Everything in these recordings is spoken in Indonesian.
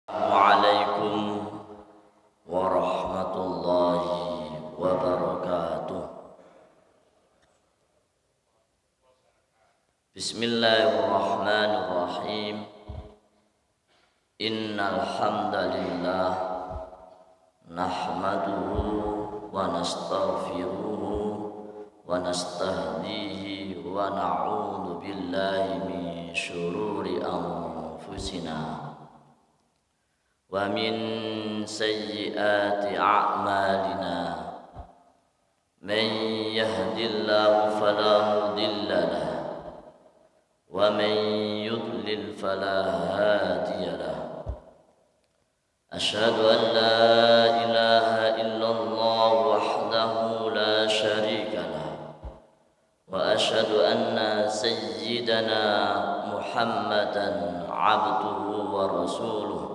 Assalamualaikum warahmatullahi wabarakatuh. Bismillahirrahmanirrahim. Innal hamdalillah nahmaduhu wa nastaghfiruhu wa nastahdihi wa na'udzu billahi min syururi anfusina wa min sayyiati a'malina. Man yahdihillahu fala mudilla lahu wa man yudlil fala hadiya lahu. Asyhadu an la ilaha illallah wahdahu la syarika lahu wa asyhadu anna sayyidana Muhammadan abduhu wa rasuluh,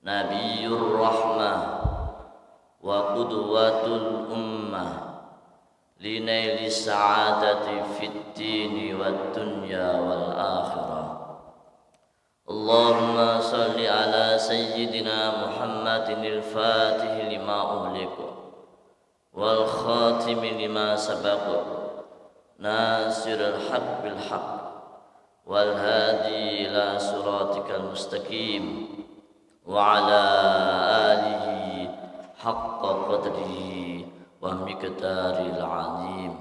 Nabiyyur rahmah wa qudwatul ummah linaili sa'adati fid dini wad dunya wal akhirah. Allahumma salli ala sayyidina Muhammadinil fatih lima ughliqa wal khatimi lima sabaqa nasirul haqq bil haqq wal hadi ila siratikal mustaqim wa ala alihi haqqa qadrihi wa miqdaril azim.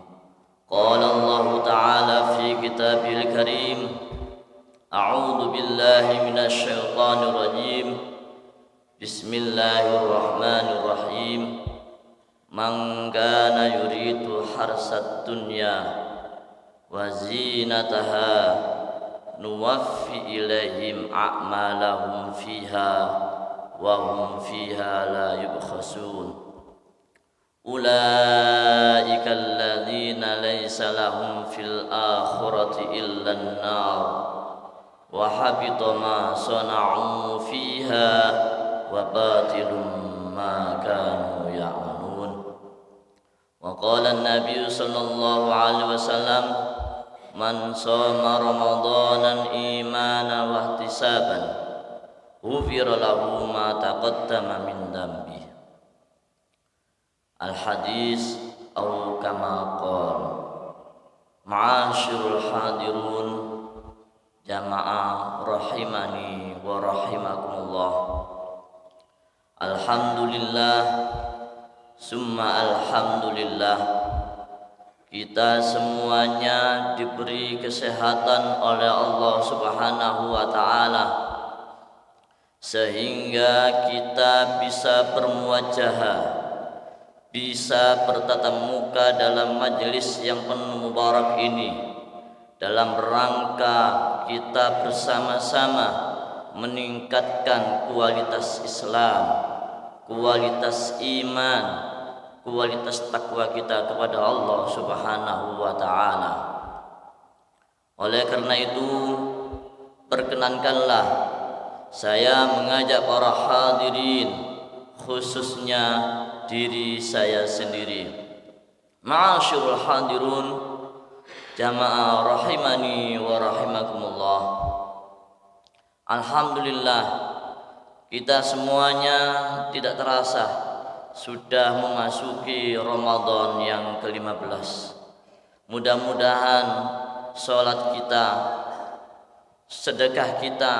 Qala Allah ta'ala fi kitabil karim, a'udzu billahi minasy syaithanir rajim. Bismillahirrahmanirrahim. Man kana yuridu harsad dunya wa zinataha nuwaffi ilaihim a'malahum fiha wa hum fiha la yubkhasun. Ulaika alladhina laysa lahum fil akhirati illa an-nar wa habita ma sana'u fiha wa batilum ma kanu ya'malun. Wa qala an-nabiy sallallahu alaihi wasallam, man shoma ramadanan imanan wa ihtisaban ghufira lahu ma taqaddama min dhanbi. Al-hadis atau kama qala. Ma'asyiral hadirun, jamaah rahimani wa rahimakumullah. Alhamdulillah summa alhamdulillah, kita semuanya diberi kesehatan oleh Allah Subhanahu wa ta'ala sehingga kita bisa bermuwajahah, bisa bertatap muka dalam majelis yang penuh mubarak ini dalam rangka kita bersama-sama meningkatkan kualitas Islam, kualitas iman, kualitas takwa kita kepada Allah Subhanahu wa ta'ala. Oleh karena itu, perkenankanlah saya mengajak para hadirin, khususnya diri saya sendiri. Ma'asyiral hadirun, jamaah rahimani wa rahimakumullah. Alhamdulillah, kita semuanya tidak terasa sudah memasuki Ramadan yang ke-15. Mudah-mudahan sholat kita, sedekah kita,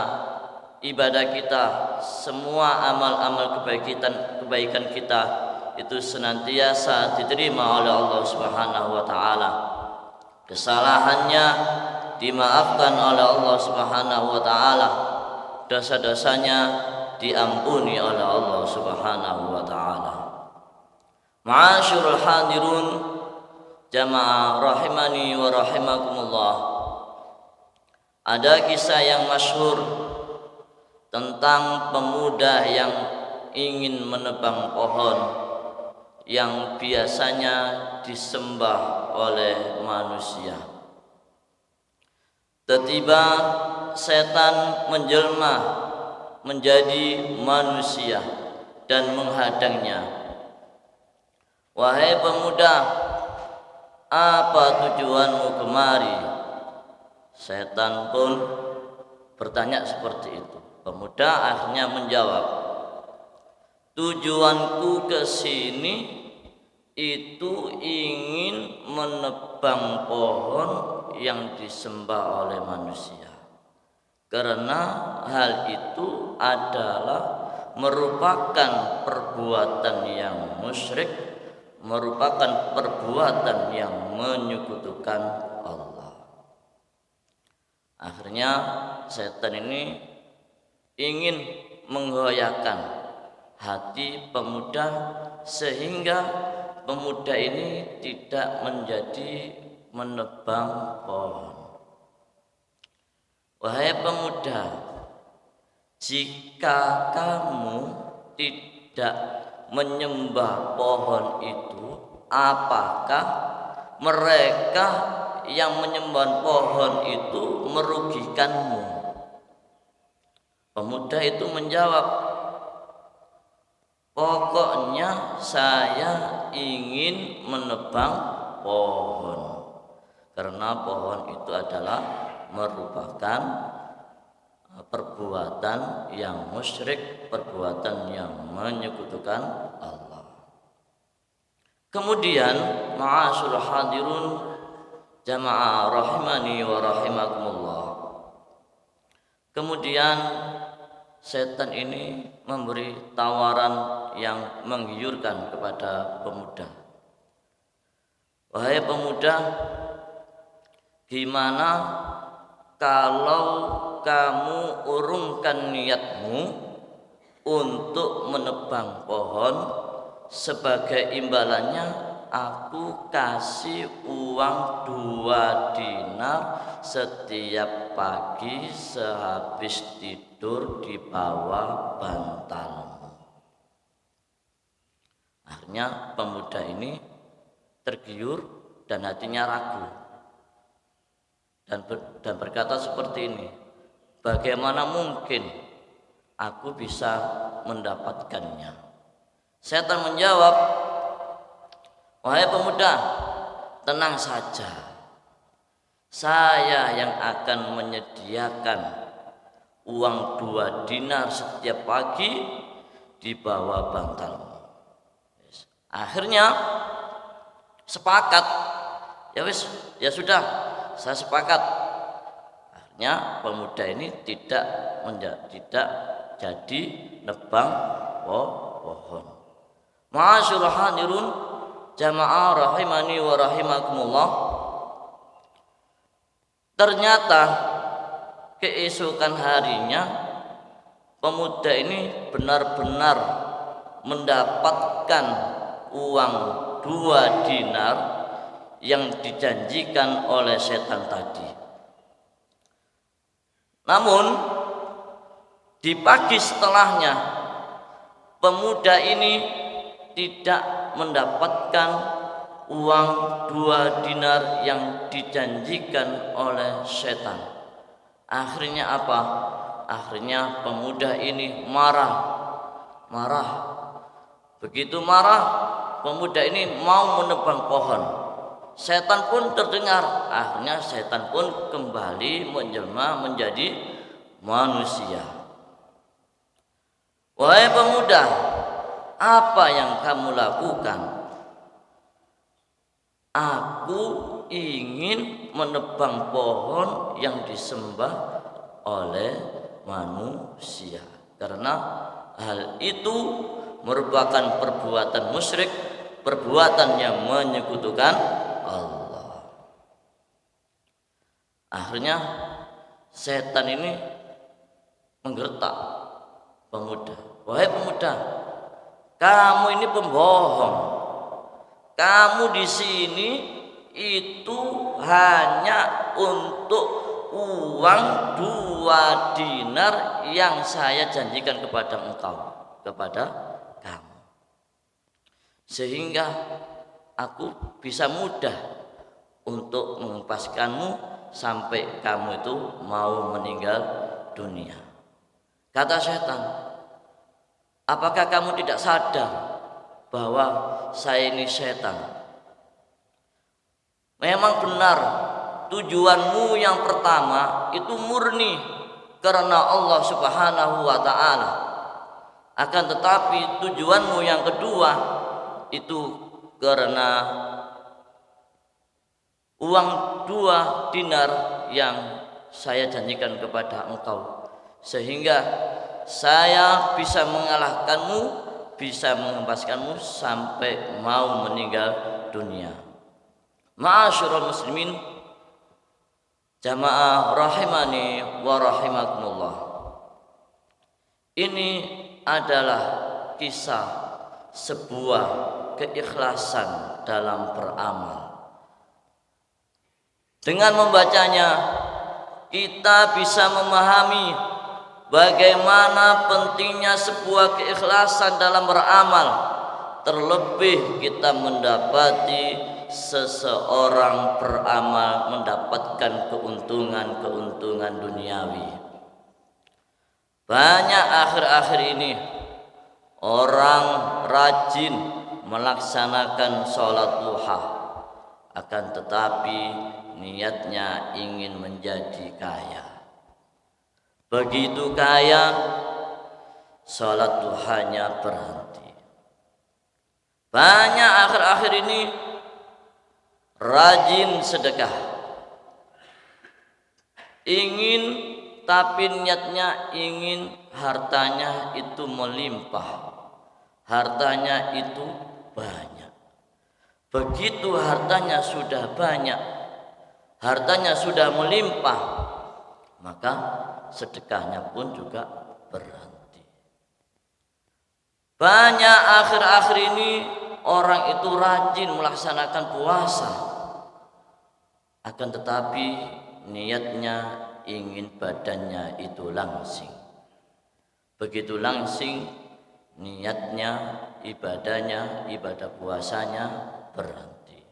ibadah kita, semua amal-amal kebaikan kita itu senantiasa diterima oleh Allah Subhanahu wa ta'ala. Kesalahannya dimaafkan oleh Allah Subhanahu wa ta'ala, dosa-dosanya diampuni oleh Allah Subhanahu wa ta'ala. Ma'asyiral hadirun, jamaah rahimani wa rahimakumullah. Ada kisah yang masyhur tentang pemuda yang ingin menebang pohon yang biasanya disembah oleh manusia. Tiba-tiba setan menjelma menjadi manusia dan menghadangnya. Wahai pemuda, apa tujuanmu kemari? Setan pun bertanya seperti itu. Pemuda akhirnya menjawab, tujuanku ke sini itu ingin menebang pohon yang disembah oleh manusia. Karena hal itu adalah merupakan perbuatan yang musyrik, merupakan perbuatan yang menyekutukan Allah. Akhirnya setan ini ingin menggoyahkan hati pemuda sehingga pemuda ini tidak menjadi menebang pohon. Wahai pemuda, jika kamu tidak menyembah pohon itu, apakah mereka yang menyembah pohon itu merugikanmu? Pemuda itu menjawab, pokoknya saya ingin menebang pohon, karena pohon itu adalah merupakan perbuatan yang musyrik, perbuatan yang menyekutukan Allah. Kemudian, ma'asyurul hadirun jamaah rahimani wa rahimakumullah. Kemudian setan ini memberi tawaran yang menggiurkan kepada pemuda. Wahai pemuda, gimana kalau kamu urungkan niatmu untuk menebang pohon, sebagai imbalannya aku kasih uang 2 dinar setiap pagi sehabis tidur di bawah bantalmu. Akhirnya pemuda ini tergiur dan hatinya ragu dan berkata seperti ini, bagaimana mungkin aku bisa mendapatkannya? Setan menjawab, wahai pemuda, tenang saja, saya yang akan menyediakan uang 2 dinar setiap pagi di bawah bantalmu. Akhirnya sepakat, ya sudah, saya sepakat. Akhirnya pemuda ini tidak jadi nebang pohon. Ma'asyurul hadirun jamaah rahimani wa rahimakumullah. Ternyata keesokan harinya pemuda ini benar-benar mendapatkan uang 2 dinar yang dijanjikan oleh setan tadi. Namun di pagi setelahnya pemuda ini tidak mendapatkan uang 2 dinar yang dijanjikan oleh setan. Akhirnya apa? Akhirnya pemuda ini marah. Begitu marah, pemuda ini mau menebang pohon. Setan pun terdengar. Akhirnya setan pun kembali menjelma menjadi manusia. Wahai pemuda, apa yang kamu lakukan? Aku ingin menebang pohon yang disembah oleh manusia, karena hal itu merupakan perbuatan musyrik, perbuatan yang menyekutukan Allah. Akhirnya setan ini menggertak pemuda. Wahai pemuda, kamu ini pembohong. Kamu di sini itu hanya untuk uang 2 dinar yang saya janjikan kepada engkau, kepada kamu, sehingga aku bisa mudah untuk mengempaskanmu sampai kamu itu mau meninggal dunia. Kata setan, apakah kamu tidak sadar bahwa saya ini setan? Memang benar, tujuanmu yang pertama itu murni karena Allah Subhanahu wa taala. Akan tetapi tujuanmu yang kedua itu karena uang 2 dinar yang saya janjikan kepada engkau, sehingga saya bisa mengalahkanmu, bisa menghempaskanmu sampai mau meninggal dunia. Ma'asyiral muslimin, jamaah rahimani wa rahimakumullah. Ini adalah kisah sebuah keikhlasan dalam beramal. Dengan membacanya kita bisa memahami bagaimana pentingnya sebuah keikhlasan dalam beramal. Terlebih kita mendapati seseorang beramal mendapatkan keuntungan duniawi. Banyak akhir-akhir ini orang rajin melaksanakan sholat duha, akan tetapi niatnya ingin menjadi kaya. Begitu kaya, sholat duhanya berhenti. Banyak akhir-akhir ini rajin sedekah, tapi niatnya ingin hartanya itu melimpah, hartanya itu banyak. Begitu hartanya sudah banyak, hartanya sudah melimpah, maka sedekahnya pun juga berhenti. Banyak akhir-akhir ini orang itu rajin melaksanakan puasa, akan tetapi niatnya ingin badannya itu langsing. Begitu langsing, niatnya, ibadahnya, ibadah puasanya berhenti.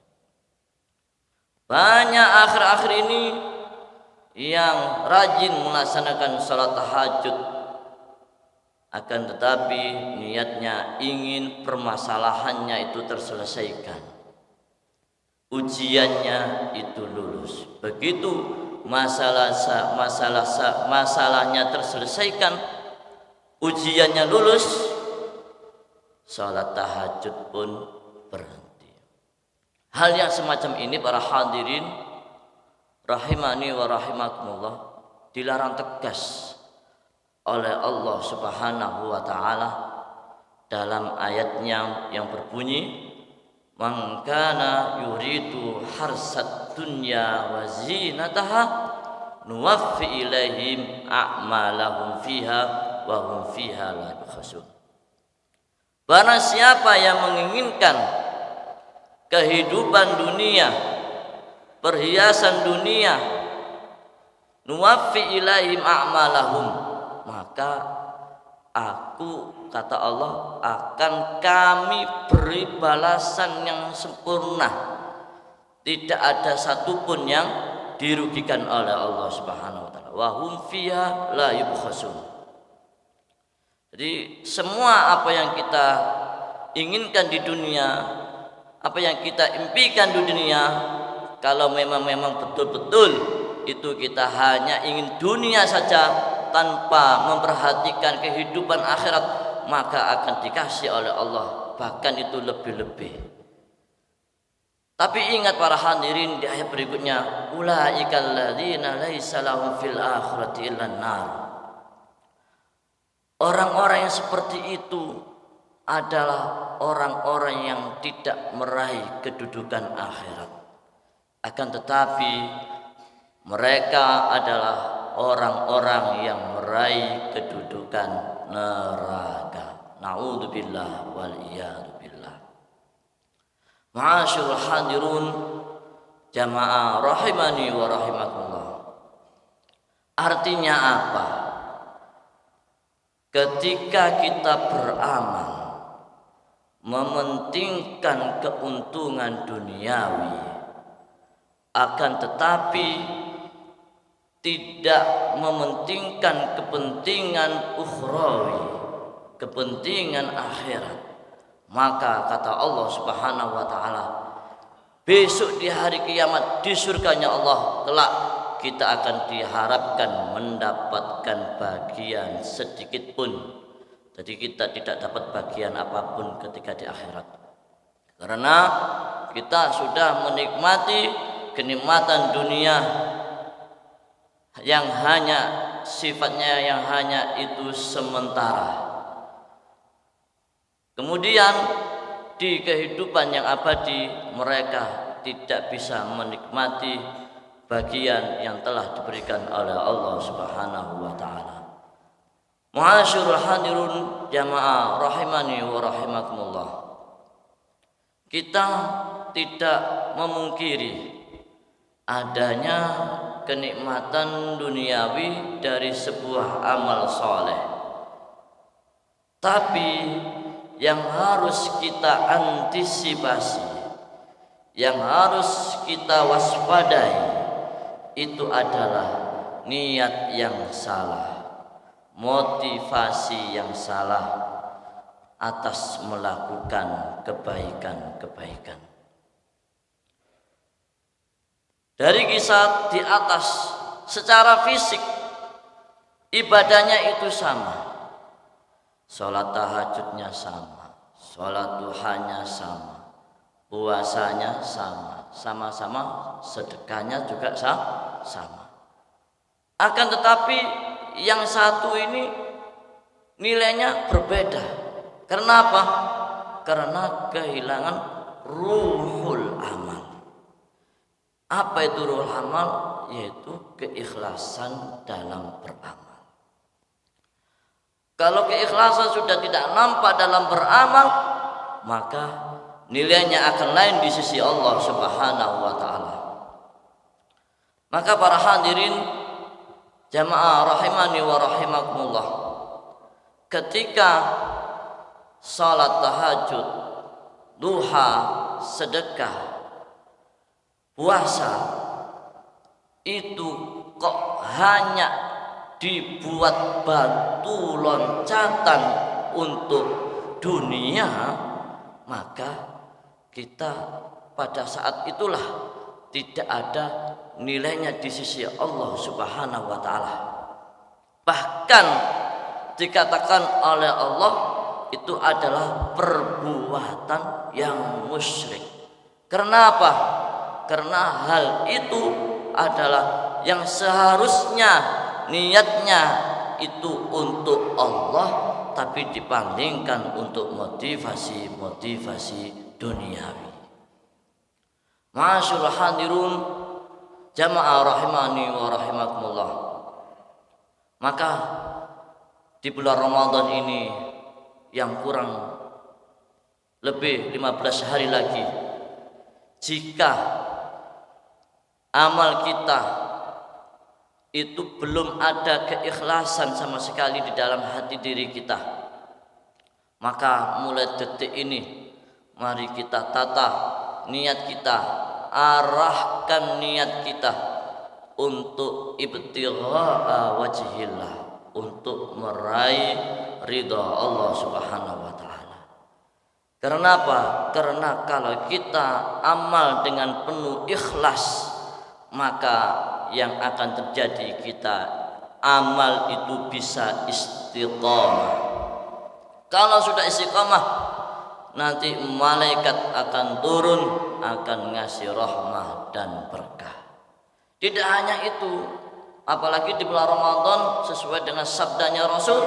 Banyak akhir-akhir ini yang rajin melaksanakan salat tahajud, akan tetapi niatnya ingin permasalahannya itu terselesaikan, ujiannya itu lulus. Begitu masalahnya terselesaikan, ujiannya lulus, salat tahajud pun berhenti. Hal yang semacam ini para hadirin rahimani wa rahimakumullah dilarang tegas oleh Allah Subhanahu wa taala dalam ayatnya yang berbunyi, man kana yuridu harsad dunya wa zinataha nuwaffi ilaihim a'malahum fiha wa hum fiha la yubkhasun. Barang siapa yang menginginkan kehidupan dunia, perhiasan dunia, nuwaffi ilaihim a'malahum, maka aku, kata Allah, akan kami beri balasan yang sempurna. Tidak ada satupun yang dirugikan oleh Allah Subhanahu wa taala. Wa hum fiha la yubkhasun. Jadi semua apa yang kita inginkan di dunia, apa yang kita impikan di dunia, kalau memang betul-betul itu kita hanya ingin dunia saja tanpa memperhatikan kehidupan akhirat, maka akan dikasih oleh Allah, bahkan itu lebih-lebih. Tapi ingat para hadirin, di ayat berikutnya, ulaikal ladzina laisa lahum fil akhirati illan nar. Orang-orang yang seperti itu adalah orang-orang yang tidak meraih kedudukan akhirat. Akan tetapi mereka adalah orang-orang yang meraih kedudukan neraka. Na'udzubillah wal iyadu billah. Ma'asyiral hadirun jamaah rahimani wa rahimakumullah. Artinya apa? Ketika kita beramal mementingkan keuntungan duniawi, akan tetapi tidak mementingkan kepentingan ukhrawi, kepentingan akhirat, maka kata Allah Subhanahu wa taala, besok di hari kiamat di surganya Allah kelak kita akan diharapkan mendapatkan bagian sedikit pun. Jadi kita tidak dapat bagian apapun ketika di akhirat, karena kita sudah menikmati kenikmatan dunia yang hanya sifatnya yang hanya itu sementara. Kemudian di kehidupan yang abadi mereka tidak bisa menikmati bagian yang telah diberikan oleh Allah Subhanahu wa taala. Ma'asyiral hadirun jamaah rahimani wa rahimakumullah. Kita tidak memungkiri adanya kenikmatan duniawi dari sebuah amal soleh, tapi yang harus kita antisipasi, yang harus kita waspadai, itu adalah niat yang salah, motivasi yang salah atas melakukan kebaikan-kebaikan. Dari kisah di atas, secara fisik ibadahnya itu sama, sholat tahajudnya sama, sholat duhanya sama, puasanya sama, sama-sama sedekahnya juga sama. Akan tetapi yang satu ini nilainya berbeda. Karena apa? Karena kehilangan ruhul amal. Apa itu ruhul amal? Yaitu keikhlasan dalam beramal. Kalau keikhlasan sudah tidak nampak dalam beramal, maka nilainya akan lain di sisi Allah Subhanahu wa taala. Maka para hadirin jamaah rahimani wa rahimakumullah, ketika salat tahajud, duha, sedekah, puasa itu kok hanya dibuat batu loncatan untuk dunia, maka kita pada saat itulah tidak ada nilainya di sisi Allah Subhanahu wa taala. Bahkan dikatakan oleh Allah itu adalah perbuatan yang musyrik. Karena apa? Karena hal itu adalah yang seharusnya niatnya itu untuk Allah, tapi dipandingkan untuk motivasi duniawi. Ma'asyiral hadirun jamaah rahimani wa rahimakumullah. Maka di bulan Ramadan ini yang kurang lebih 15 hari lagi, jika amal kita itu belum ada keikhlasan sama sekali di dalam hati diri kita, maka mulai detik ini mari kita tata niat kita, arahkan niat kita untuk ibtigha'a wajhillah, untuk meraih ridha Allah Subhanahu wa taala. Karena apa? Karena kalau kita amal dengan penuh ikhlas, maka yang akan terjadi kita amal itu bisa istiqamah. Kalau sudah istiqamah, nanti malaikat akan turun, akan ngasih rahmah dan berkah. Tidak hanya itu, apalagi di bulan Ramadan sesuai dengan sabdanya Rasul,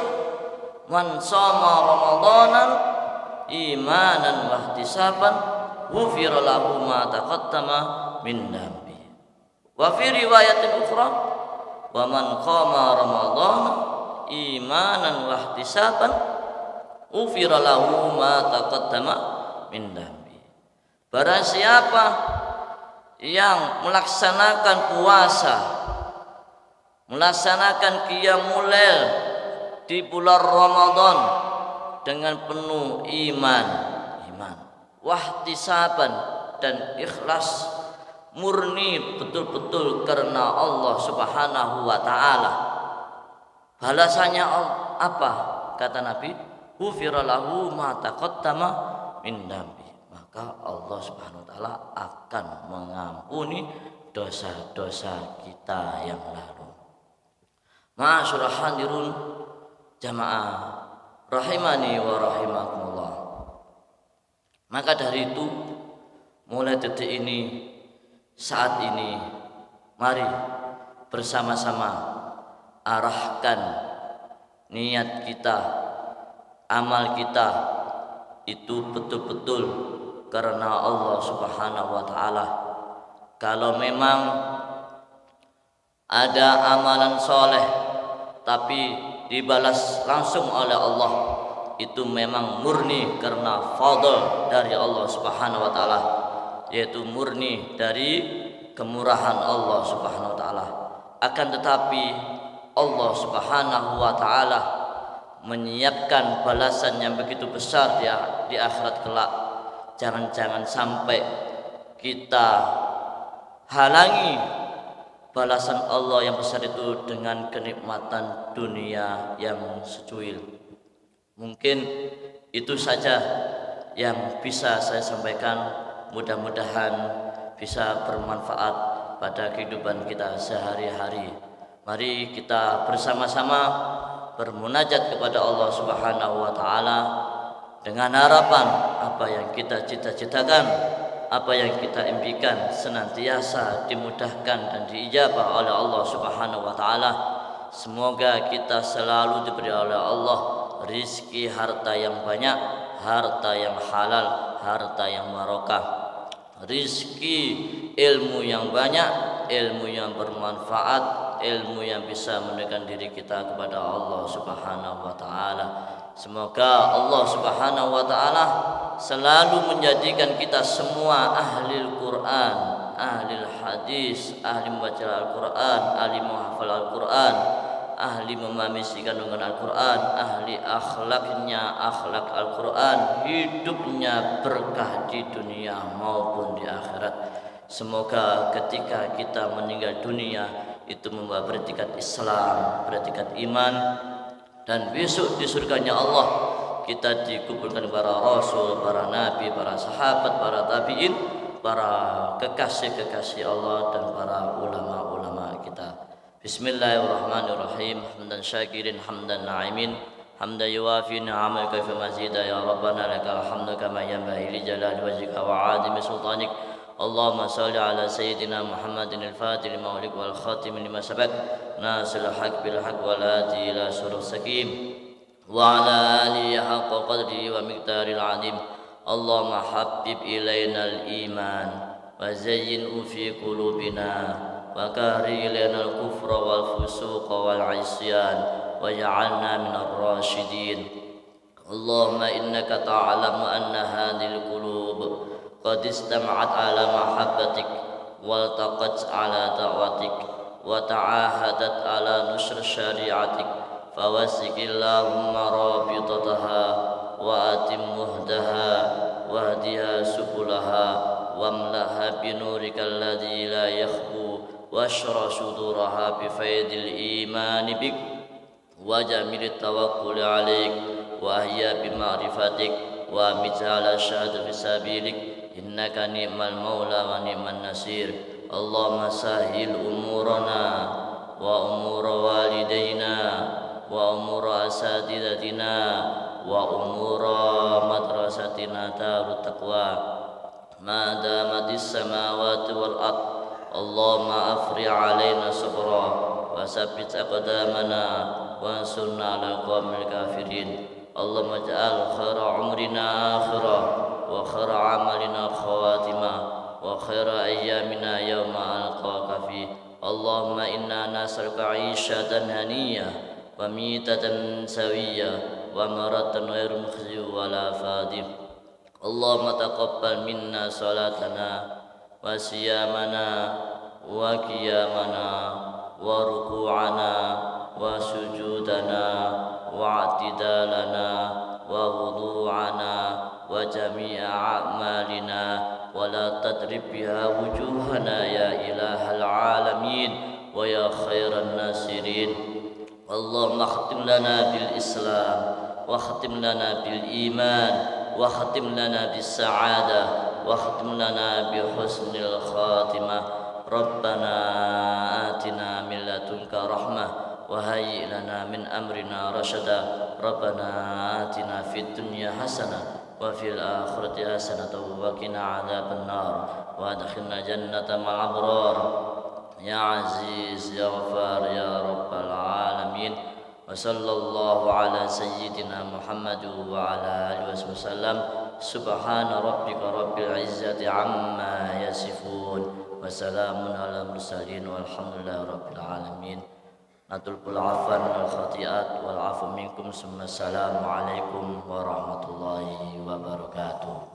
man shoma ramadanan imanan wa ihtisaban ghufira lahu ma taqaddama min dhanbi. Wa fi riwayatin ukhra, wa man qama ramadana imanan wa ihtisaban ghufira lahu ma taqaddama min dhanbi. Barang siapa yang melaksanakan puasa, melaksanakan qiyamul lail di bulan Ramadan dengan penuh iman, wahtisaban dan ikhlas, murni betul-betul karena Allah Subhanahu wa taala. Balasannya apa? Kata Nabi, ghufira lahu ma taqaddama min dhanbi. Maka Allah Subhanahu wa taala akan mengampuni dosa-dosa kita yang lalu. Ma'asyiral hadirun jamaah rahimani wa rahimakumullah. Maka dari itu mulai detik ini, saat ini, mari bersama-sama arahkan niat kita, amal kita itu betul-betul karena Allah Subhanahu wa taala. Kalau memang ada amalan soleh tapi dibalas langsung oleh Allah, itu memang murni karena fadl dari Allah Subhanahu wa taala, yaitu murni dari kemurahan Allah Subhanahu wa taala. Akan tetapi Allah Subhanahu wa taala menyiapkan balasan yang begitu besar di akhirat kelak. Jangan-jangan sampai kita halangi balasan Allah yang besar itu dengan kenikmatan dunia yang secuil. Mungkin itu saja yang bisa saya sampaikan. Mudah-mudahan bisa bermanfaat pada kehidupan kita sehari-hari. Mari kita bersama-sama bermunajat kepada Allah Subhanahu wa taala dengan harapan apa yang kita cita-citakan, apa yang kita impikan senantiasa dimudahkan dan diijabah oleh Allah Subhanahu wa taala. Semoga kita selalu diberi oleh Allah rizki harta yang banyak, harta yang halal, harta yang barokah, rizki ilmu yang banyak, ilmu yang bermanfaat, ilmu yang bisa mendekatkan diri kita kepada Allah Subhanahu wa taala. Semoga Allah Subhanahu wa taala selalu menjadikan kita semua ahli Al-Qur'an, ahli hadis, ahli membaca Al-Qur'an, ahli menghafal Al-Qur'an, ahli memahami isi kandungan Al-Qur'an, ahli akhlaknya akhlak Al-Qur'an, hidupnya berkah di dunia maupun di akhirat. Semoga ketika kita meninggal dunia itu membawa predikat Islam, predikat iman, dan besok di surganya Allah kita dikumpulkan para rasul, para nabi, para sahabat, para tabi'in, para kekasih-kekasih Allah dan para ulama-ulama kita. Bismillahirrahmanirrahim. Hamdan syakirin, hamdan na'imin, hamdan yuwafi ni'amaka fi mazida ya Rabbana lakal hamdu kama yanbaghi li jalali wajhika wa 'azimi sultanik. Allahumma salli ala sayyidina Muhammadin al-fatih lima ulik wal khatim lima sabaq nasil haq bil haq wal hadi ila surur sakim wa ala alihi haqqa qadri wa miqdaril azim. Allahumma habbib ilaina al-iman wa zayyinhu fi qulubina wa kari ilaina al-kufra wal fusuqa wal isyan wa ja'alna minar rasyidin. Allahumma innaka ta'lamu anna hadhil qulub qad istama'at ala mahabbatik waltaqat ala da'watik wa ta'ahadat ala nusr syari'atik fawasiqillahumma rabitataha wa atim muhdaha wahdiha subulaha wamlaha binurikal ladzi la yakhbu washrah suduraha bifaidil imani bik wa jamilit tawakkul alaik wa ahya bima'rifatik wa mitala syahad fisabilik innaka ni'mal maula wa ni'man nasir. Allahumma sahil umurana wa umura walidaina wa umura asatidatina wa umura madrasatina darut taqwa ma damatis samawati wal ard. Allahumma afri alaina sabra wa sabbit aqdamana wa ansurna ala qawmil kafirin. Allahumma ja'al khaira umrina akhirah wa khaira amalina khawatima wa khaira ayyamina yawma alqaka fi. Allahumma inna nas'aluka 'ishatan haniyah wa mitatan sawiyah wa maratan ghairu mukhzi wa la fadim. Allahumma taqabbal minna salatana wa siyamana wa qiyamana wa ruku'ana wa sujudana wa i'tidalana wa wudu'ana wa jami'a a'malina wa la tadrib biha wujuhana ya ilahal alamin wa ya khairan nasirin. Allahumma khatim lana bil islam wa khatim lana bil iman wa khatim lana bis sa'adah wa khatim lana bi husnil khatimah. Rabbana atina min ladunka rahmah wa hayyi lana min amrina rasyada. Rabbana atina fid dunya hasanah wa fil akhirati hasanatan wa qina adzabannar wa adkhilna jannata ma'al abrar. Ya Aziz ya Ghaffar ya Rabbal alamin. Wa sallallahu ala sayyidina Muhammad wa ala alihi wasallam. Subhana rabbika rabbil izzati amma yasifun wa salamun ala mursalin walhamdulillahi rabbil alamin. Natulbul afan wal khati'at wal afu minkum. Assalamu alaikum warahmatullahi wabarakatuh.